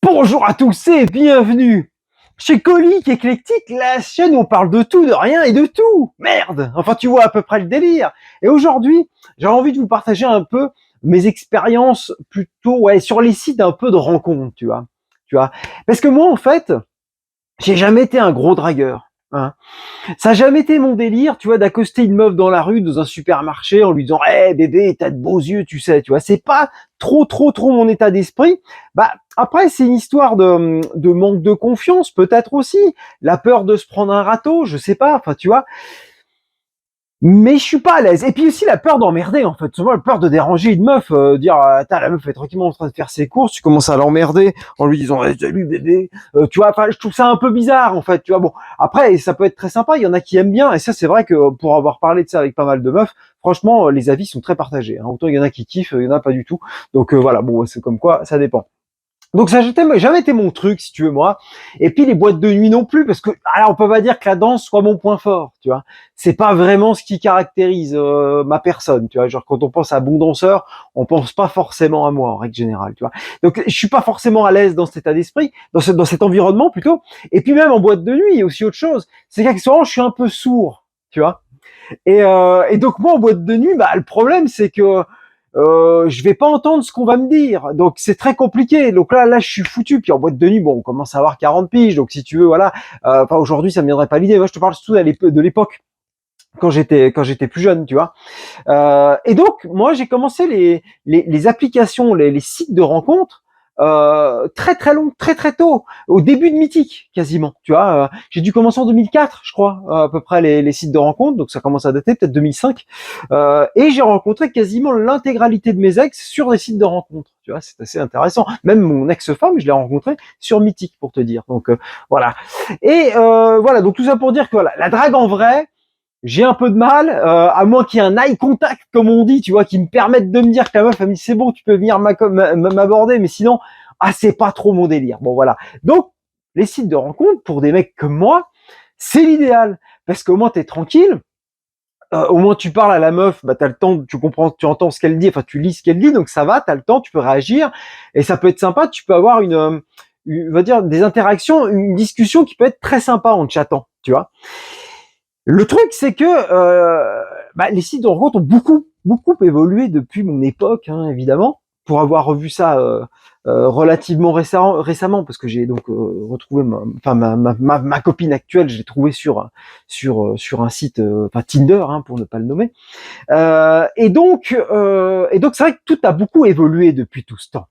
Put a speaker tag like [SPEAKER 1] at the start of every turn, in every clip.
[SPEAKER 1] Bonjour à tous et bienvenue chez Colique Éclectique, la chaîne où on parle de tout, de rien et de tout. Merde. Enfin, tu vois à peu près le délire. Et aujourd'hui, j'ai envie de vous partager un peu mes expériences plutôt, sur les sites un peu de rencontres, tu vois. Parce que moi, en fait, j'ai jamais été un gros dragueur, hein. Ça a jamais été mon délire, tu vois, d'accoster une meuf dans la rue, dans un supermarché, en lui disant, bébé, t'as de beaux yeux, tu vois. C'est pas trop mon état d'esprit. Bah, après, c'est une histoire de manque de confiance, peut-être aussi. La peur de se prendre un râteau, je sais pas, enfin, tu vois. Mais je suis pas à l'aise. Et puis aussi la peur d'emmerder, en fait. Souvent la peur de déranger une meuf, dire la meuf est tranquillement en train de faire ses courses, tu commences à l'emmerder en lui disant salut bébé, tu vois. Enfin, je trouve ça un peu bizarre, en fait. Tu vois, bon. Après, ça peut être très sympa. Il y en a qui aiment bien, et ça c'est vrai que pour avoir parlé de ça avec pas mal de meufs, franchement, les avis sont très partagés, hein. Autant il y en a qui kiffent, il y en a pas du tout. Donc voilà, bon, c'est comme quoi, ça dépend. Donc ça n'a jamais été mon truc, si tu veux, moi. Et puis les boîtes de nuit non plus, parce que alors on peut pas dire que la danse soit mon point fort, tu vois. C'est pas vraiment ce qui caractérise ma personne, tu vois. Genre quand on pense à bon danseur, on pense pas forcément à moi en règle générale, tu vois. Donc je suis pas forcément à l'aise dans cet état d'esprit, dans cet environnement plutôt. Et puis même en boîte de nuit, il y a aussi autre chose. C'est qu'actuellement je suis un peu sourd, tu vois. Et donc moi en boîte de nuit, bah le problème c'est que je vais pas entendre ce qu'on va me dire, donc c'est très compliqué. Donc là, je suis foutu. Puis en boîte de nuit, bon, on commence à avoir 40 piges, donc si tu veux, voilà. Enfin aujourd'hui, ça me viendrait pas l'idée. Moi, je te parle surtout de l'époque quand j'étais plus jeune, tu vois. Et donc moi, j'ai commencé les applications, les sites de rencontres. Très long, très tôt, au début de Mythique quasiment, tu vois. J'ai dû commencer en 2004, je crois, à peu près les sites de rencontres, donc ça commence à dater, peut-être 2005. Et j'ai rencontré quasiment l'intégralité de mes ex sur des sites de rencontres, tu vois. C'est assez intéressant. Même mon ex-femme, je l'ai rencontrée sur Mythique, pour te dire. Donc voilà. Et voilà, donc tout ça pour dire que voilà, la drague en vrai, j'ai un peu de mal, à moins qu'il y ait un eye contact, comme on dit, tu vois, qui me permette de me dire que la meuf a mis c'est bon, tu peux venir m'aborder, mais sinon, c'est pas trop mon délire. Bon, voilà. Donc, les sites de rencontres, pour des mecs comme moi, c'est l'idéal. Parce qu'au moins, t'es tranquille, au moins, tu parles à la meuf, bah, t'as le temps, tu comprends, tu entends ce qu'elle dit, enfin, tu lis ce qu'elle dit, donc ça va, t'as le temps, tu peux réagir, et ça peut être sympa, tu peux avoir on va dire, des interactions, une discussion qui peut être très sympa en chattant, tu vois. Le truc, c'est que les sites de rencontres ont beaucoup évolué depuis mon époque, hein, évidemment, pour avoir revu ça relativement récemment, parce que j'ai donc retrouvé ma copine actuelle, je l'ai trouvée sur un site, Tinder, hein, pour ne pas le nommer. Et donc c'est vrai que tout a beaucoup évolué depuis tout ce temps.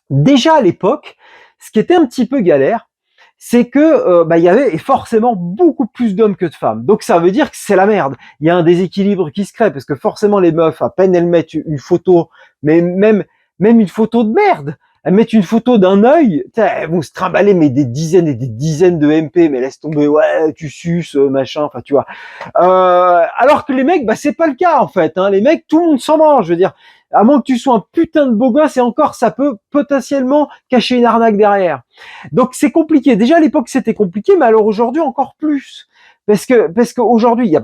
[SPEAKER 1] Déjà à l'époque, ce qui était un petit peu galère, c'est que il y avait forcément beaucoup plus d'hommes que de femmes. Donc ça veut dire que c'est la merde. Il y a un déséquilibre qui se crée parce que forcément les meufs, à peine elles mettent une photo, mais même une photo de merde, elles mettent une photo d'un œil, elles vont se trimballer mais des dizaines et des dizaines de MP, mais laisse tomber, ouais, tu suces, machin, enfin tu vois. Alors que les mecs, c'est pas le cas en fait, hein. Les mecs, tout le monde s'en branle, je veux dire. À moins que tu sois un putain de beau gosse, et encore, ça peut potentiellement cacher une arnaque derrière. Donc c'est compliqué. Déjà à l'époque c'était compliqué, mais alors aujourd'hui encore plus. Parce qu'aujourd'hui,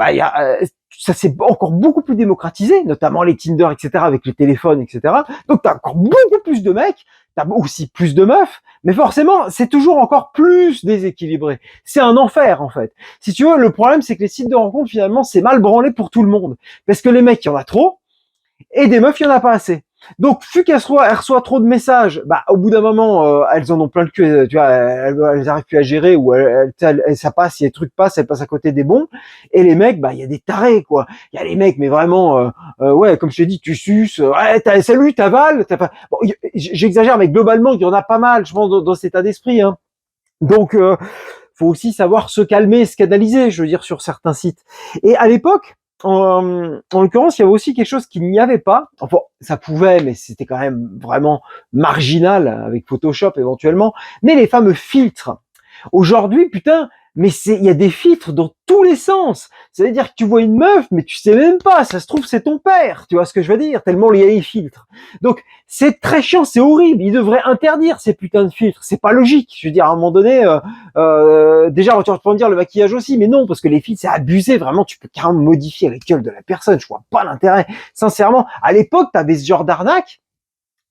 [SPEAKER 1] ça s'est encore beaucoup plus démocratisé, notamment les Tinder, etc., avec les téléphones, etc. Donc t'as encore beaucoup plus de mecs, t'as aussi plus de meufs, mais forcément, c'est toujours encore plus déséquilibré. C'est un enfer, en fait. Si tu veux, le problème, c'est que les sites de rencontres, finalement, c'est mal branlé pour tout le monde. Parce que les mecs, il y en a trop, et des meufs, il y en a pas assez. Donc, vu qu'elles reçoivent trop de messages, au bout d'un moment, elles en ont plein le cul, tu vois, elles arrivent plus à gérer, ou ça passe, si les trucs passent, elles passent à côté des bons. Et les mecs, il y a des tarés, quoi. Il y a les mecs, mais vraiment, ouais, comme je t'ai dit, tu suces, ouais, salut, t'avales, bon, j'exagère, mais globalement, il y en a pas mal, je pense, dans cet état d'esprit, hein. Donc, faut aussi savoir se calmer, se canaliser, je veux dire, sur certains sites. Et à l'époque, en l'occurrence, il y avait aussi quelque chose qu'il n'y avait pas. Enfin, ça pouvait, mais c'était quand même vraiment marginal avec Photoshop éventuellement. Mais les fameux filtres. Aujourd'hui, putain, mais il y a des filtres dans tous les sens. Ça veut dire que tu vois une meuf, mais tu sais même pas, ça se trouve c'est ton père. Tu vois ce que je veux dire? Tellement il y a les filtres. Donc, c'est très chiant, c'est horrible. Ils devraient interdire ces putains de filtres. C'est pas logique. Je veux dire, à un moment donné, déjà, tu peux me dire le maquillage aussi, mais non, parce que les filtres, c'est abusé. Vraiment, tu peux carrément modifier la gueule de la personne. Je vois pas l'intérêt. Sincèrement, à l'époque, t'avais ce genre d'arnaque.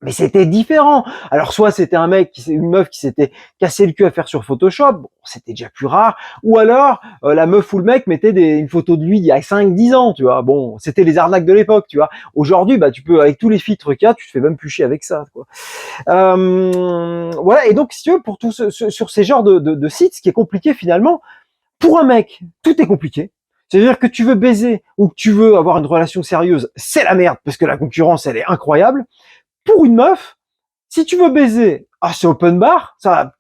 [SPEAKER 1] Mais c'était différent. Alors soit c'était un mec, une meuf qui s'était cassé le cul à faire sur Photoshop, bon, c'était déjà plus rare. Ou alors la meuf ou le mec mettait une photo de lui il y a 5-10 ans, tu vois. Bon, c'était les arnaques de l'époque, tu vois. Aujourd'hui, bah tu peux avec tous les filtres qu'il y a, tu te fais même plus chier avec ça, quoi. Voilà. Et donc si tu veux, pour sur ces genres de sites, ce qui est compliqué finalement, pour un mec, tout est compliqué. C'est-à-dire que tu veux baiser ou que tu veux avoir une relation sérieuse, c'est la merde parce que la concurrence elle est incroyable. Pour une meuf, si tu veux baiser, ah, c'est open bar, ça,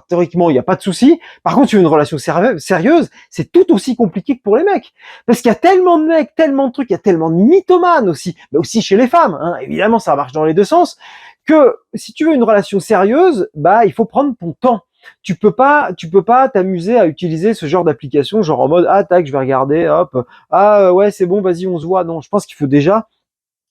[SPEAKER 1] théoriquement, il n'y a pas de souci. Par contre, tu veux une relation sérieuse, c'est tout aussi compliqué que pour les mecs. Parce qu'il y a tellement de mecs, tellement de trucs, il y a tellement de mythomanes aussi, mais aussi chez les femmes, hein. Évidemment, ça marche dans les deux sens, que si tu veux une relation sérieuse, bah, il faut prendre ton temps. Tu peux pas t'amuser à utiliser ce genre d'application, genre en mode, ah, tac, je vais regarder, hop, ah, ouais, c'est bon, vas-y, on se voit. Non, je pense qu'il faut déjà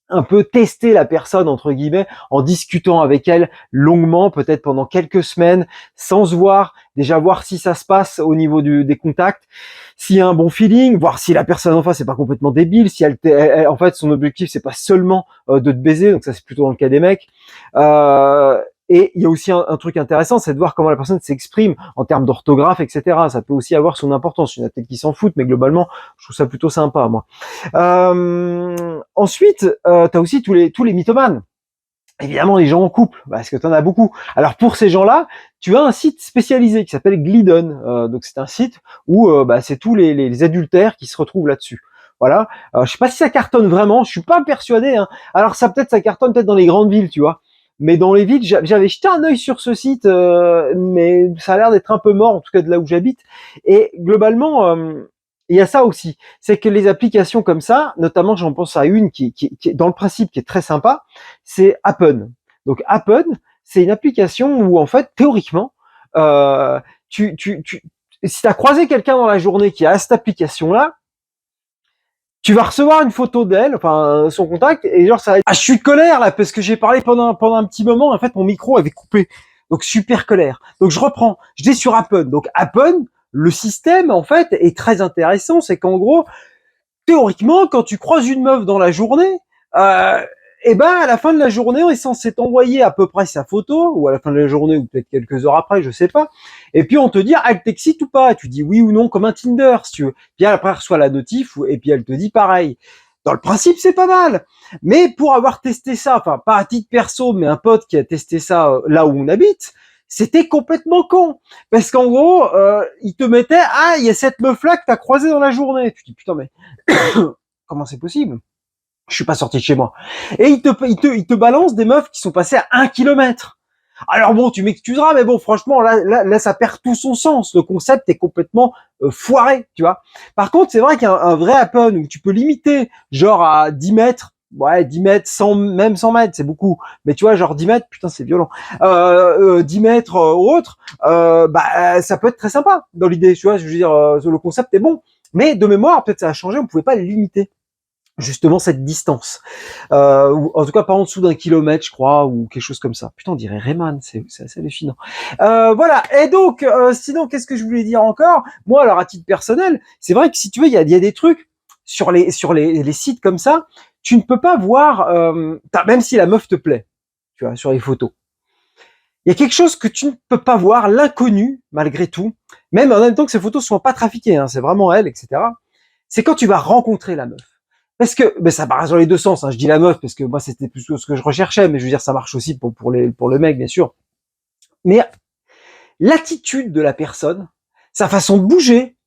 [SPEAKER 1] un peu tester la personne entre guillemets en discutant avec elle longuement, peut-être pendant quelques semaines, sans se voir, déjà voir si ça se passe au niveau des contacts, s'il y a un bon feeling, voir si la personne en face est pas complètement débile, si en fait son objectif c'est pas seulement de te baiser, donc ça c'est plutôt dans le cas des mecs. Et il y a aussi un truc intéressant, c'est de voir comment la personne s'exprime en termes d'orthographe, etc. Ça peut aussi avoir son importance. Il y en a peut-être qui s'en foutent, mais globalement, je trouve ça plutôt sympa, moi. Ensuite, tu as aussi tous les mythomanes. Évidemment, les gens en couple, parce que tu en as beaucoup. Alors pour ces gens-là, tu as un site spécialisé qui s'appelle Glidden. Donc c'est un site où c'est tous les adultères qui se retrouvent là-dessus. Voilà. Je sais pas si ça cartonne vraiment. Je suis pas persuadé, hein. Alors ça cartonne peut-être dans les grandes villes, tu vois. Mais dans les villes, j'avais jeté un œil sur ce site, mais ça a l'air d'être un peu mort, en tout cas de là où j'habite. Et globalement, il y a ça aussi, c'est que les applications comme ça, notamment j'en pense à une qui est dans le principe qui est très sympa, c'est Appen. Donc Appen, c'est une application où en fait théoriquement, euh, si tu as croisé quelqu'un dans la journée qui a cette application-là, tu vas recevoir une photo d'elle, enfin son contact, et genre ça va être... Ah, je suis de colère là parce que j'ai parlé pendant un petit moment, en fait mon micro avait coupé, donc super colère. Donc je reprends, je vais sur Appen. Donc Appen, le système en fait est très intéressant, c'est qu'en gros théoriquement, quand tu croises une meuf dans la journée, et ben à la fin de la journée, on est censé t'envoyer à peu près sa photo, ou à la fin de la journée, ou peut-être quelques heures après, je sais pas. Et puis on te dit, ah, elle t'excite ou pas? Et tu dis oui ou non, comme un Tinder, si tu veux. Puis après, elle reçoit la notif, et puis elle te dit pareil. Dans le principe, c'est pas mal. Mais pour avoir testé ça, enfin pas à titre perso, mais un pote qui a testé ça là où on habite, c'était complètement con. Parce qu'en gros, il te mettait, ah, il y a cette meuf-là que t'as croisée dans la journée. Tu te dis, putain, mais comment c'est possible? Je suis pas sorti de chez moi. Et il te balance des meufs qui sont passées à 1 kilomètre. Alors bon, tu m'excuseras, mais bon, franchement, là, ça perd tout son sens. Le concept est complètement foiré, tu vois. Par contre, c'est vrai qu'il y a un vrai Appen où tu peux limiter, genre à 10 mètres, ouais, 10 mètres, 100, même 100 mètres, c'est beaucoup. Mais tu vois, genre 10 mètres, putain, c'est violent. 10 mètres ou autre, ça peut être très sympa dans l'idée, tu vois. Je veux dire, le concept est bon. Mais de mémoire, peut-être ça a changé, on pouvait pas limiter justement cette distance, ou en tout cas pas en dessous d'1 kilomètre, je crois, ou quelque chose comme ça. Putain, on dirait Rayman, c'est assez hallucinant. Voilà. Et donc, sinon, qu'est-ce que je voulais dire encore? Moi, alors à titre personnel, c'est vrai que si tu veux, il y a des trucs sur les sites comme ça, tu ne peux pas voir, même si la meuf te plaît, tu vois, sur les photos. Il y a quelque chose que tu ne peux pas voir, l'inconnu, malgré tout, même en même temps que ces photos ne sont pas trafiquées, hein, c'est vraiment elle, etc. C'est quand tu vas rencontrer la meuf. Parce que, ça marche dans les deux sens, hein. Je dis la meuf parce que moi c'était plus ce que je recherchais, mais je veux dire ça marche aussi pour le mec bien sûr. Mais l'attitude de la personne, sa façon de bouger,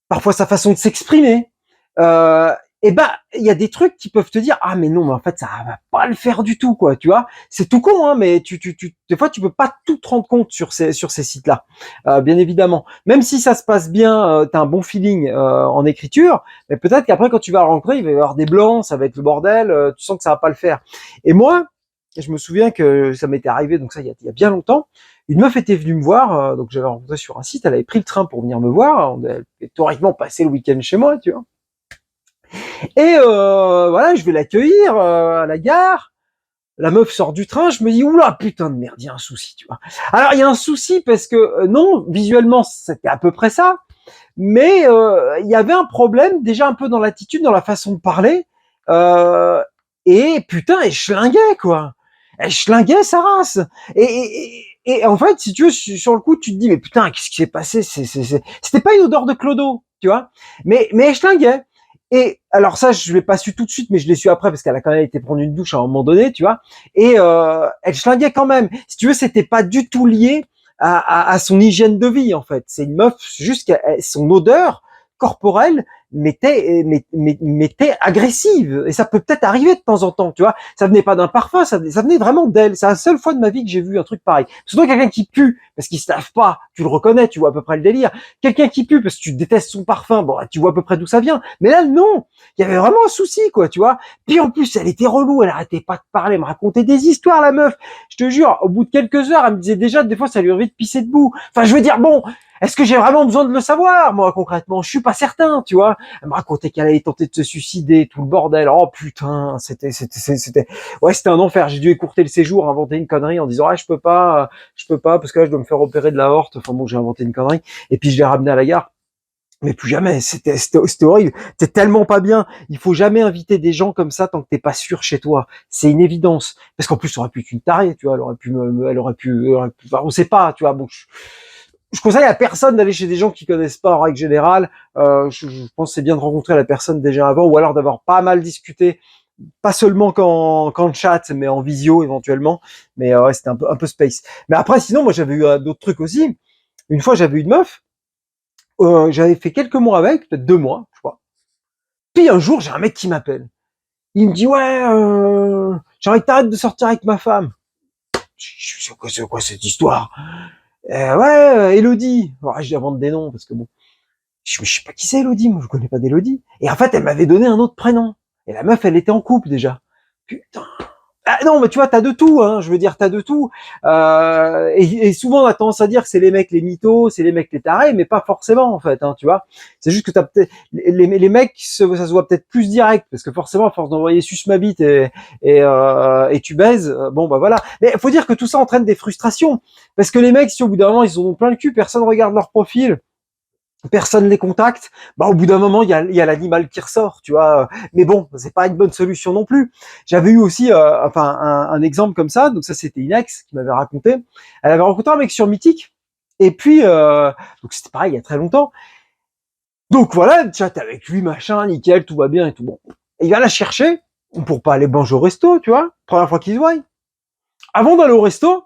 [SPEAKER 1] parfois sa façon de s'exprimer, euh, il y a des trucs qui peuvent te dire ah mais non mais en fait ça va pas le faire du tout quoi, tu vois. C'est tout con hein, mais des fois tu peux pas tout te rendre compte sur ces sites-là, bien évidemment. Même si ça se passe bien, t'as un bon feeling en écriture, mais peut-être qu'après quand tu vas la rencontrer, il va y avoir des blancs, ça va être le bordel, tu sens que ça va pas le faire. Et moi, je me souviens que ça m'était arrivé, donc ça il y a bien longtemps. Une meuf était venue me voir, donc j'avais rencontré sur un site, elle avait pris le train pour venir me voir, on avait théoriquement passé le week-end chez moi, tu vois. Et voilà, je vais l'accueillir à la gare. La meuf sort du train, je me dis oula putain de merde, il y a un souci, tu vois. Alors il y a un souci parce que non, visuellement c'était à peu près ça, mais il y avait un problème déjà un peu dans l'attitude, dans la façon de parler, et putain, elle schlinguait quoi. elle schlinguait sa race. Et en fait, si tu veux, sur le coup, tu te dis, mais putain, qu'est-ce qui s'est passé? C'était pas une odeur de clodo, tu vois. Mais elle schlinguait. Et alors ça, je l'ai pas su tout de suite, mais je l'ai su après parce qu'elle a quand même été prendre une douche à un moment donné, tu vois. Et elle schlinguait quand même. Si tu veux, c'était pas du tout lié à son hygiène de vie, en fait. C'est une meuf, juste son odeur corporelle m'était agressive. Et ça peut peut-être arriver de temps en temps, tu vois. Ça venait pas d'un parfum, ça venait vraiment d'elle. C'est la seule fois de ma vie que j'ai vu un truc pareil. Surtout quelqu'un qui pue, parce qu'il se lave pas, tu le reconnais, tu vois à peu près le délire. Quelqu'un qui pue parce que tu détestes son parfum, bon, tu vois à peu près d'où ça vient. Mais là, non. Il y avait vraiment un souci, quoi, tu vois. Puis en plus, elle était relou, elle arrêtait pas de parler, me raconter des histoires, la meuf. Je te jure, au bout de quelques heures, elle me disait déjà, des fois, ça lui arrivait de pisser debout. Enfin, je veux dire, bon, est-ce que j'ai vraiment besoin de le savoir, moi, concrètement? Je suis pas certain, tu vois. Elle me racontait qu'elle allait tenter de se suicider, tout le bordel. Oh putain, ouais, c'était un enfer. J'ai dû écourter le séjour, inventer une connerie en disant, ah, je peux pas, parce que là, je dois me faire opérer de l'aorte. Enfin bon, j'ai inventé une connerie. Et puis, je l'ai ramené à la gare. Mais plus jamais, c'était horrible. T'es tellement pas bien. Il faut jamais inviter des gens comme ça tant que t'es pas sûr chez toi. C'est une évidence. Parce qu'en plus, ça aurait pu être une tarée, tu vois. Enfin, on sait pas, tu vois. Bon, je conseille à personne d'aller chez des gens qui connaissent pas en règle générale. Je pense que c'est bien de rencontrer la personne déjà avant, ou alors d'avoir pas mal discuté, pas seulement qu'en chat, mais en visio éventuellement. Mais ouais, c'était un peu space. Mais après, sinon, moi j'avais eu d'autres trucs aussi. Une fois, j'avais eu une meuf. J'avais fait quelques mois avec, peut-être 2 mois, je crois. Puis un jour, j'ai un mec qui m'appelle. Il me dit ouais, j'ai envie que t'arrêtes de sortir avec ma femme. C'est quoi cette histoire? Ouais, Elodie. Alors, je invente des noms parce que bon, je sais pas qui c'est Elodie, moi je connais pas d'Elodie. Et en fait, elle m'avait donné un autre prénom. Et la meuf, elle était en couple déjà. Putain. Ah non, mais tu vois, t'as de tout, hein. Je veux dire, t'as de tout. Et souvent, on a tendance à dire que c'est les mecs les mythos, c'est les mecs les tarés, mais pas forcément en fait, hein, tu vois. C'est juste que t'as peut-être les mecs, ça se voit peut-être plus direct, parce que forcément, à force d'envoyer suce ma bite et tu baises, bon bah voilà. Mais faut dire que tout ça entraîne des frustrations, parce que les mecs, si au bout d'un moment ils ont plein le cul, personne regarde leur profil, personne les contacte, bah au bout d'un moment il y a l'animal qui ressort, tu vois. Mais bon, c'est pas une bonne solution non plus. J'avais eu aussi un exemple comme ça, donc ça c'était une ex qui m'avait raconté. Elle avait rencontré un mec sur Mythique, et puis donc c'était pareil il y a très longtemps. Donc voilà, elle chatte avec lui, machin, nickel, tout va bien et tout bon. Et il va la chercher pour pas aller manger au resto, tu vois. Première fois qu'ils se voient. Avant d'aller au resto,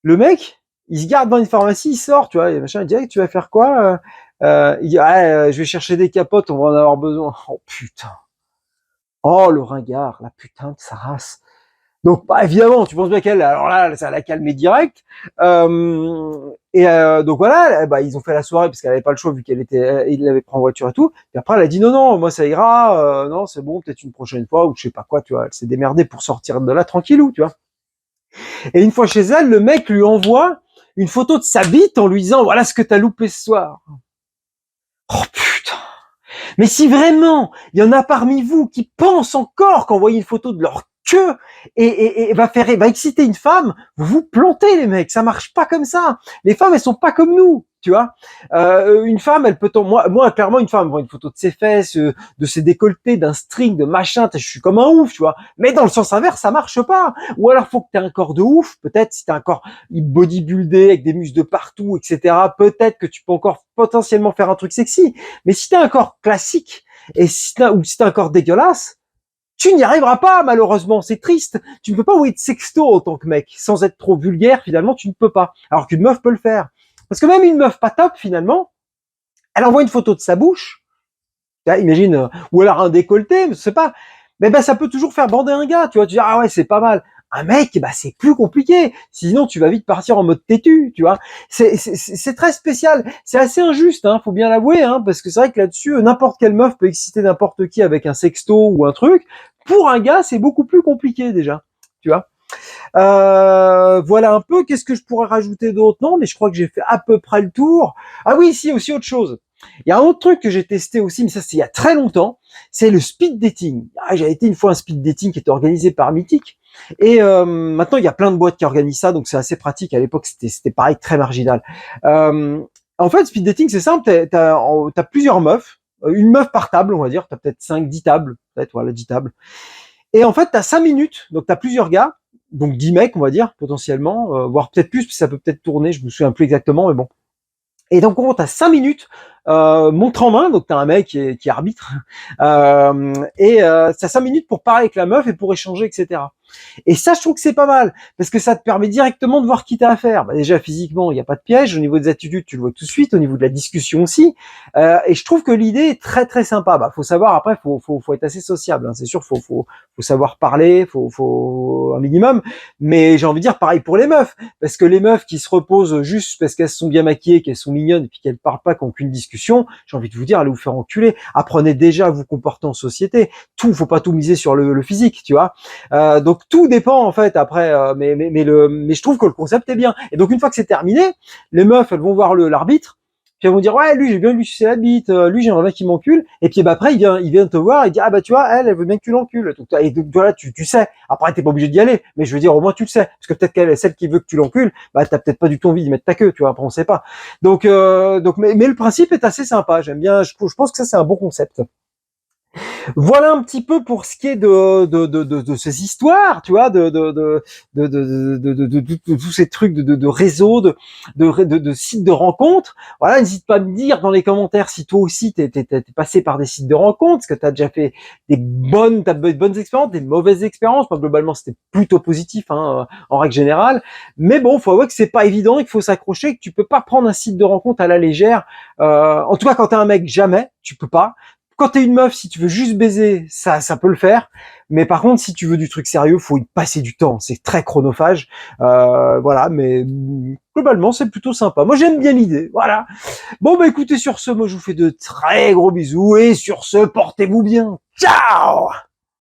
[SPEAKER 1] le mec, il se garde dans une pharmacie, il sort, tu vois, et machin, il dit, hey, tu vas faire quoi? Il dit, ah, je vais chercher des capotes, on va en avoir besoin. Oh putain. Oh le ringard, la putain de sa race. Donc bah, évidemment, tu penses bien qu'elle, alors là, ça l'a calmé direct. Donc voilà, bah, ils ont fait la soirée parce qu'elle avait pas le choix vu qu'elle était, il l'avait pris en voiture et tout. Et après, elle a dit non, non, moi ça ira, non, c'est bon, peut-être une prochaine fois ou je sais pas quoi, tu vois. Elle s'est démerdée pour sortir de là tranquillou, tu vois. Et une fois chez elle, le mec lui envoie une photo de sa bite en lui disant voilà ce que t'as loupé ce soir. Oh putain. Mais si vraiment il y en a parmi vous qui pensent encore qu'envoyer une photo de leur queue et va exciter une femme, vous vous plantez les mecs, ça marche pas comme ça. Les femmes elles sont pas comme nous, tu vois. Une femme elle peut moi clairement une femme voit une photo de ses fesses, de ses décolletés, d'un string, de machin, je suis comme un ouf, tu vois. Mais dans le sens inverse ça marche pas. Ou alors faut que t'aies un corps de ouf, peut-être si t'as un corps bodybuildé avec des muscles de partout, etc. Peut-être que tu peux encore potentiellement faire un truc sexy. Mais si t'as un corps classique et si t'as un corps dégueulasse, tu n'y arriveras pas, malheureusement. C'est triste. Tu ne peux pas envoyer de sexto en tant que mec. Sans être trop vulgaire, finalement, tu ne peux pas. Alors qu'une meuf peut le faire. Parce que même une meuf pas top, finalement, elle envoie une photo de sa bouche. Imagine, ou alors un décolleté, je sais pas. Mais ben, ça peut toujours faire bander un gars, tu vois. Tu dis, ah ouais, c'est pas mal. Un mec, bah, c'est plus compliqué. Sinon, tu vas vite partir en mode têtu, tu vois. C'est très spécial. C'est assez injuste, hein. Faut bien l'avouer, hein. Parce que c'est vrai que là-dessus, n'importe quelle meuf peut exciter n'importe qui avec un sexto ou un truc. Pour un gars, c'est beaucoup plus compliqué, déjà. Tu vois. Voilà un peu. Qu'est-ce que je pourrais rajouter d'autre? Non, mais je crois que j'ai fait à peu près le tour. Ah oui, si, aussi autre chose. Il y a un autre truc que j'ai testé aussi, mais ça c'est il y a très longtemps, c'est le speed dating. Ah, j'ai été une fois un speed dating qui était organisé par Mythique. Et maintenant il y a plein de boîtes qui organisent ça, donc c'est assez pratique. À l'époque c'était pareil, très marginal. En fait, speed dating c'est simple, t'as plusieurs meufs, une meuf par table, on va dire, t'as peut-être 5, 10 tables, peut-être voilà 10 tables. Et en fait t'as 5 minutes, donc t'as plusieurs gars. donc 10 mecs, on va dire, potentiellement, voire peut-être plus, ça peut peut-être tourner, je me souviens plus exactement, mais bon. Et donc, on t'as 5 minutes, montre en main, donc t'as un mec qui arbitre, t'as 5 minutes pour parler avec la meuf et pour échanger, etc. Et ça, je trouve que c'est pas mal, parce que ça te permet directement de voir qui t'as affaire. Bah, déjà, physiquement, il n'y a pas de piège. Au niveau des attitudes, tu le vois tout de suite. Au niveau de la discussion aussi. Et je trouve que l'idée est très, très sympa. Bah, faut savoir, après, faut être assez sociable, hein. C'est sûr, faut savoir parler, faut un minimum. Mais j'ai envie de dire pareil pour les meufs. Parce que les meufs qui se reposent juste parce qu'elles sont bien maquillées, qu'elles sont mignonnes, et puis qu'elles parlent pas, qu'ont qu'une discussion, j'ai envie de vous dire, allez vous faire enculer. Apprenez déjà à vous comporter en société. Faut pas tout miser sur le physique, tu vois. Donc tout dépend en fait après, mais je trouve que le concept est bien. Et donc une fois que c'est terminé, les meufs elles vont voir l'arbitre, puis elles vont dire ouais lui j'ai bien lui sucer la bite, lui j'aimerais bien qu'il m'encule. Et puis bah après il vient te voir et dit ah bah tu vois elle veut bien que tu l'encules. Et donc voilà tu sais. Après t'es pas obligé d'y aller, mais je veux dire au moins tu le sais parce que peut-être qu'elle celle qui veut que tu l'encules, bah t'as peut-être pas du tout envie d'y mettre ta queue, tu vois. Après on sait pas. Donc mais le principe est assez sympa. J'aime bien. Je pense que ça c'est un bon concept. Voilà un petit peu pour ce qui est de ces histoires, tu vois, de tous ces trucs de réseaux, de sites de rencontres. Voilà, n'hésite pas à me dire dans les commentaires si toi aussi t'es passé par des sites de rencontres, est-ce que t'as déjà fait t'as de bonnes expériences, des mauvaises expériences. Moi, globalement, c'était plutôt positif, hein, en règle générale. Mais bon, faut avouer que c'est pas évident et qu'il faut s'accrocher, que tu peux pas prendre un site de rencontre à la légère. En tout cas, quand t'es un mec, jamais, tu peux pas. Quand t'es une meuf, si tu veux juste baiser, ça peut le faire. Mais par contre, si tu veux du truc sérieux, faut y passer du temps. C'est très chronophage. Voilà, mais globalement, c'est plutôt sympa. Moi, j'aime bien l'idée. Voilà. Bon, bah écoutez, sur ce, moi, je vous fais de très gros bisous. Et sur ce, portez-vous bien. Ciao!